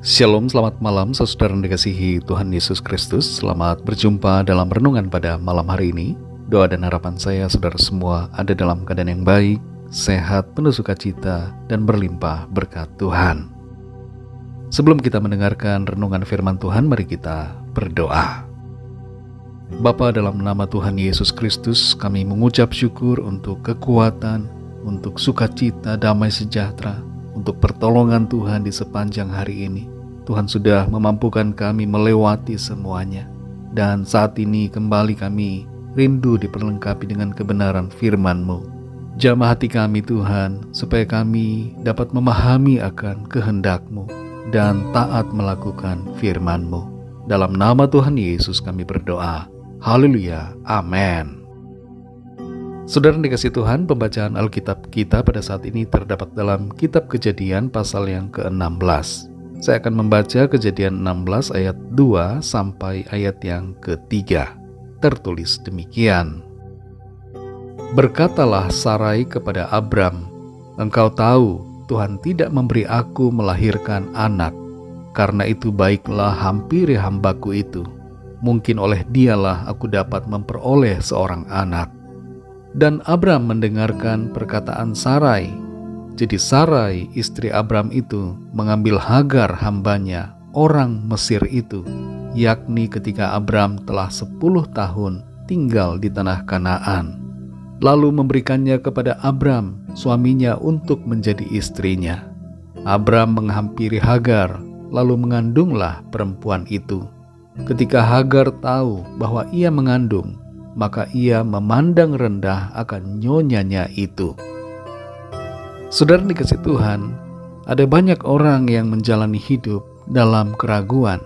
Shalom, selamat malam saudara yang dikasihi Tuhan Yesus Kristus. Selamat berjumpa dalam renungan pada malam hari ini. Doa dan harapan saya saudara semua ada dalam keadaan yang baik, sehat, penuh sukacita, dan berlimpah berkat Tuhan. Sebelum kita mendengarkan renungan firman Tuhan, mari kita berdoa. Bapa, dalam nama Tuhan Yesus Kristus, kami mengucap syukur untuk kekuatan, untuk sukacita, damai sejahtera, untuk pertolongan Tuhan di sepanjang hari ini. Tuhan sudah memampukan kami melewati semuanya. Dan saat ini kembali kami rindu diperlengkapi dengan kebenaran firman-Mu. Jamah hati kami Tuhan, supaya kami dapat memahami akan kehendak-Mu dan taat melakukan firman-Mu. Dalam nama Tuhan Yesus kami berdoa. Haleluya, amin. Saudara yang dikasihi Tuhan, pembacaan Alkitab kita pada saat ini terdapat dalam Kitab Kejadian pasal yang ke-16. Saya akan membaca Kejadian 16 ayat 2 sampai ayat yang ke-3. Tertulis demikian. Berkatalah Sarai kepada Abram, "Engkau tahu Tuhan tidak memberi aku melahirkan anak. Karena itu baiklah hampiri hambaku itu. Mungkin oleh dialah aku dapat memperoleh seorang anak." Dan Abram mendengarkan perkataan Sarai. Jadi Sarai, istri Abram itu, mengambil Hagar hambanya, orang Mesir itu, yakni ketika Abram telah 10 tahun tinggal di tanah Kanaan. Lalu memberikannya kepada Abram, suaminya, untuk menjadi istrinya. Abram menghampiri Hagar, lalu mengandunglah perempuan itu. Ketika Hagar tahu bahwa ia mengandung, maka ia memandang rendah akan nyonyanya itu. Saudara dikasihi Tuhan, ada banyak orang yang menjalani hidup dalam keraguan.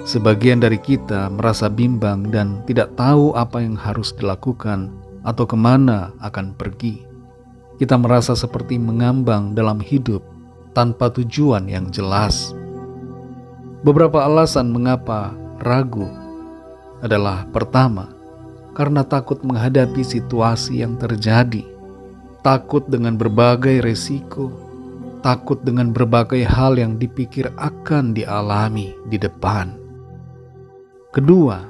Sebagian dari kita merasa bimbang dan tidak tahu apa yang harus dilakukan atau kemana akan pergi. Kita merasa seperti mengambang dalam hidup tanpa tujuan yang jelas. Beberapa alasan mengapa ragu adalah: pertama, karena takut menghadapi situasi yang terjadi, takut dengan berbagai resiko, takut dengan berbagai hal yang dipikir akan dialami di depan. Kedua,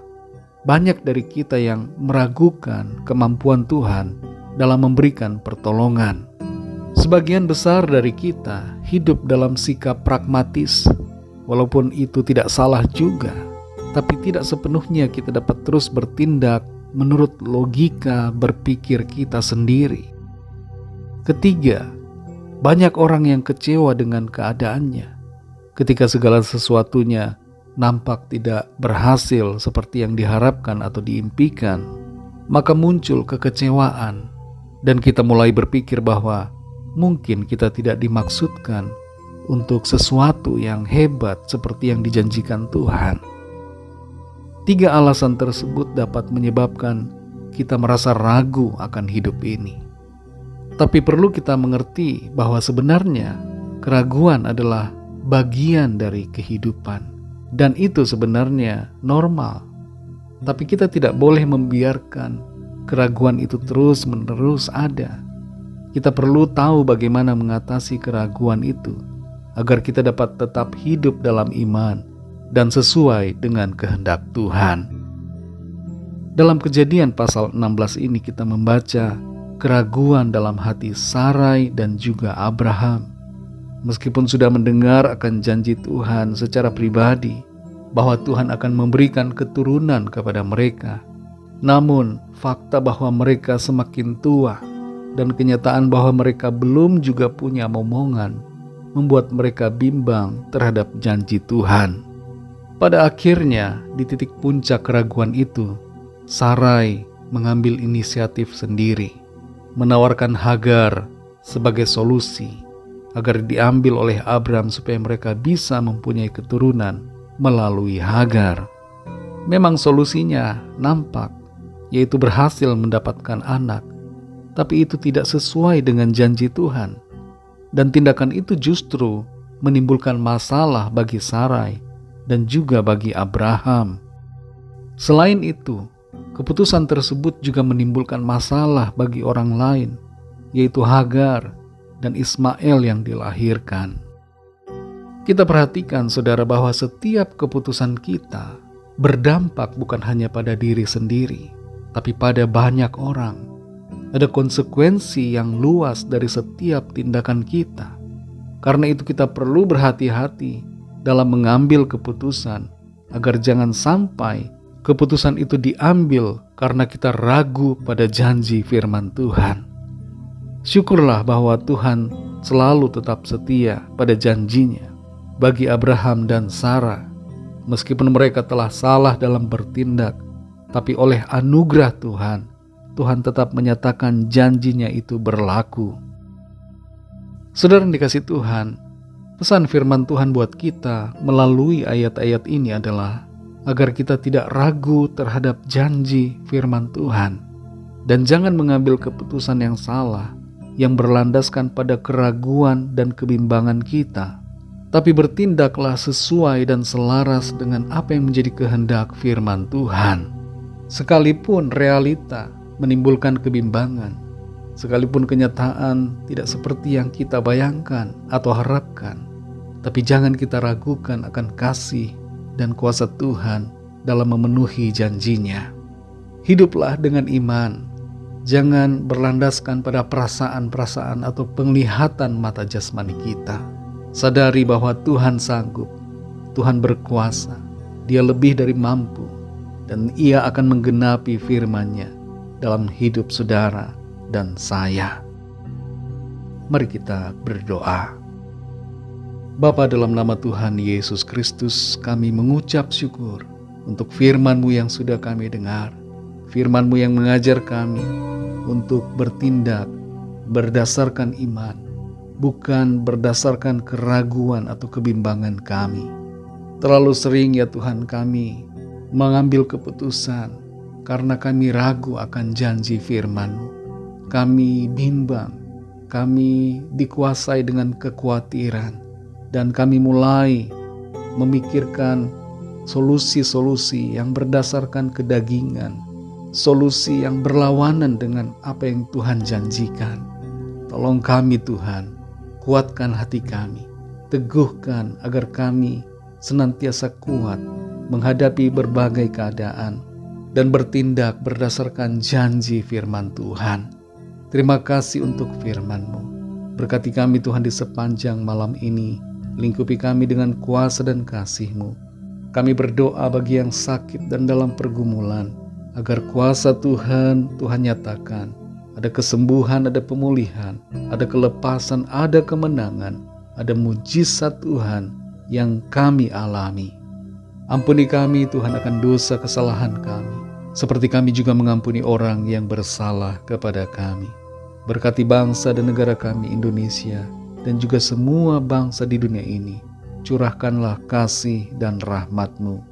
banyak dari kita yang meragukan kemampuan Tuhan dalam memberikan pertolongan. Sebagian besar dari kita hidup dalam sikap pragmatis, walaupun itu tidak salah juga, tapi tidak sepenuhnya kita dapat terus bertindak menurut logika berpikir kita sendiri. Ketiga, banyak orang yang kecewa dengan keadaannya. Ketika segala sesuatunya nampak tidak berhasil seperti yang diharapkan atau diimpikan, maka muncul kekecewaan dan kita mulai berpikir bahwa mungkin kita tidak dimaksudkan untuk sesuatu yang hebat seperti yang dijanjikan Tuhan. Tiga alasan tersebut dapat menyebabkan kita merasa ragu akan hidup ini. Tapi perlu kita mengerti bahwa sebenarnya keraguan adalah bagian dari kehidupan. Dan itu sebenarnya normal. Tapi kita tidak boleh membiarkan keraguan itu terus-menerus ada. Kita perlu tahu bagaimana mengatasi keraguan itu, agar kita dapat tetap hidup dalam iman dan sesuai dengan kehendak Tuhan. Dalam Kejadian pasal 16 ini kita membaca keraguan dalam hati Sarai dan juga Abraham. Meskipun sudah mendengar akan janji Tuhan secara pribadi bahwa Tuhan akan memberikan keturunan kepada mereka, namun fakta bahwa mereka semakin tua dan kenyataan bahwa mereka belum juga punya momongan membuat mereka bimbang terhadap janji Tuhan. Pada akhirnya, di titik puncak keraguan itu, Sarai mengambil inisiatif sendiri, menawarkan Hagar sebagai solusi agar diambil oleh Abram supaya mereka bisa mempunyai keturunan melalui Hagar. Memang solusinya nampak, yaitu berhasil mendapatkan anak, tapi itu tidak sesuai dengan janji Tuhan. Dan tindakan itu justru menimbulkan masalah bagi Sarai dan juga bagi Abraham. Selain itu, keputusan tersebut juga menimbulkan masalah bagi orang lain, yaitu Hagar dan Ismail yang dilahirkan. Kita perhatikan saudara bahwa setiap keputusan kita berdampak bukan hanya pada diri sendiri, tapi pada banyak orang. Ada konsekuensi yang luas dari setiap tindakan kita. Karena itu kita perlu berhati-hati dalam mengambil keputusan, agar jangan sampai keputusan itu diambil karena kita ragu pada janji firman Tuhan. Syukurlah bahwa Tuhan selalu tetap setia pada janjinya bagi Abraham dan Sarah. Meskipun mereka telah salah dalam bertindak, tapi oleh anugerah Tuhan, Tuhan tetap menyatakan janjinya itu berlaku. Saudara yang dikasihi Tuhan, pesan firman Tuhan buat kita melalui ayat-ayat ini adalah agar kita tidak ragu terhadap janji firman Tuhan, dan jangan mengambil keputusan yang salah yang berlandaskan pada keraguan dan kebimbangan kita, tapi bertindaklah sesuai dan selaras dengan apa yang menjadi kehendak firman Tuhan. Sekalipun realita menimbulkan kebimbangan, sekalipun kenyataan tidak seperti yang kita bayangkan atau harapkan, tapi jangan kita ragukan akan kasih dan kuasa Tuhan dalam memenuhi janjinya. Hiduplah dengan iman, jangan berlandaskan pada perasaan-perasaan atau penglihatan mata jasmani kita. Sadari bahwa Tuhan sanggup, Tuhan berkuasa, Dia lebih dari mampu, dan Ia akan menggenapi firman-Nya dalam hidup saudara dan saya. Mari kita berdoa. Bapa, dalam nama Tuhan Yesus Kristus, kami mengucap syukur untuk firman-Mu yang sudah kami dengar, firman-Mu yang mengajar kami untuk bertindak berdasarkan iman, bukan berdasarkan keraguan atau kebimbangan kami. Terlalu sering ya Tuhan kami mengambil keputusan karena kami ragu akan janji firman-Mu. Kami bimbang, kami dikuasai dengan kekhawatiran, dan kami mulai memikirkan solusi-solusi yang berdasarkan kedagingan, solusi yang berlawanan dengan apa yang Tuhan janjikan. Tolong kami Tuhan, kuatkan hati kami, teguhkan agar kami senantiasa kuat menghadapi berbagai keadaan dan bertindak berdasarkan janji firman Tuhan. Terima kasih untuk firman-Mu. Berkati kami Tuhan di sepanjang malam ini, lingkupi kami dengan kuasa dan kasih-Mu. Kami berdoa bagi yang sakit dan dalam pergumulan, agar kuasa Tuhan nyatakan. Ada kesembuhan, ada pemulihan, ada kelepasan, ada kemenangan, ada mujizat Tuhan yang kami alami. Ampuni kami Tuhan akan dosa kesalahan kami, seperti kami juga mengampuni orang yang bersalah kepada kami. Berkati bangsa dan negara kami Indonesia, dan juga semua bangsa di dunia ini. Curahkanlah kasih dan rahmat-Mu.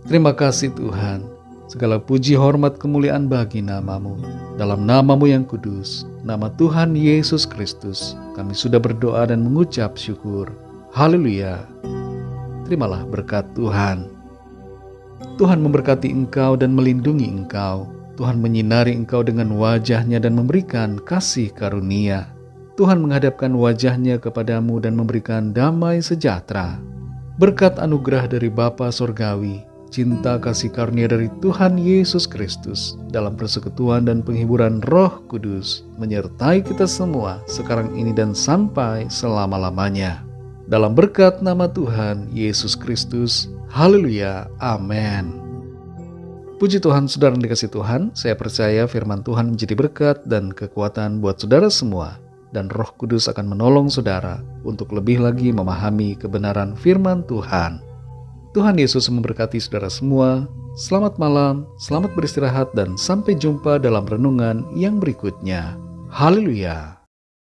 Terima kasih Tuhan. Segala puji, hormat, kemuliaan bagi nama-Mu. Dalam nama-Mu yang kudus, nama Tuhan Yesus Kristus, kami sudah berdoa dan mengucap syukur. Haleluya. Terimalah berkat Tuhan. Tuhan memberkati engkau dan melindungi engkau. Tuhan menyinari engkau dengan wajah-Nya dan memberikan kasih karunia. Tuhan menghadapkan wajah-Nya kepadamu dan memberikan damai sejahtera. Berkat anugerah dari Bapa Sorgawi, cinta kasih karunia dari Tuhan Yesus Kristus, dalam persekutuan dan penghiburan Roh Kudus, menyertai kita semua sekarang ini dan sampai selama-lamanya. Dalam berkat nama Tuhan Yesus Kristus. Haleluya. Amin. Puji Tuhan, saudara yang dikasihi Tuhan, saya percaya firman Tuhan menjadi berkat dan kekuatan buat saudara semua, dan Roh Kudus akan menolong saudara untuk lebih lagi memahami kebenaran firman Tuhan. Tuhan Yesus memberkati saudara semua. Selamat malam, selamat beristirahat, dan sampai jumpa dalam renungan yang berikutnya. Haleluya.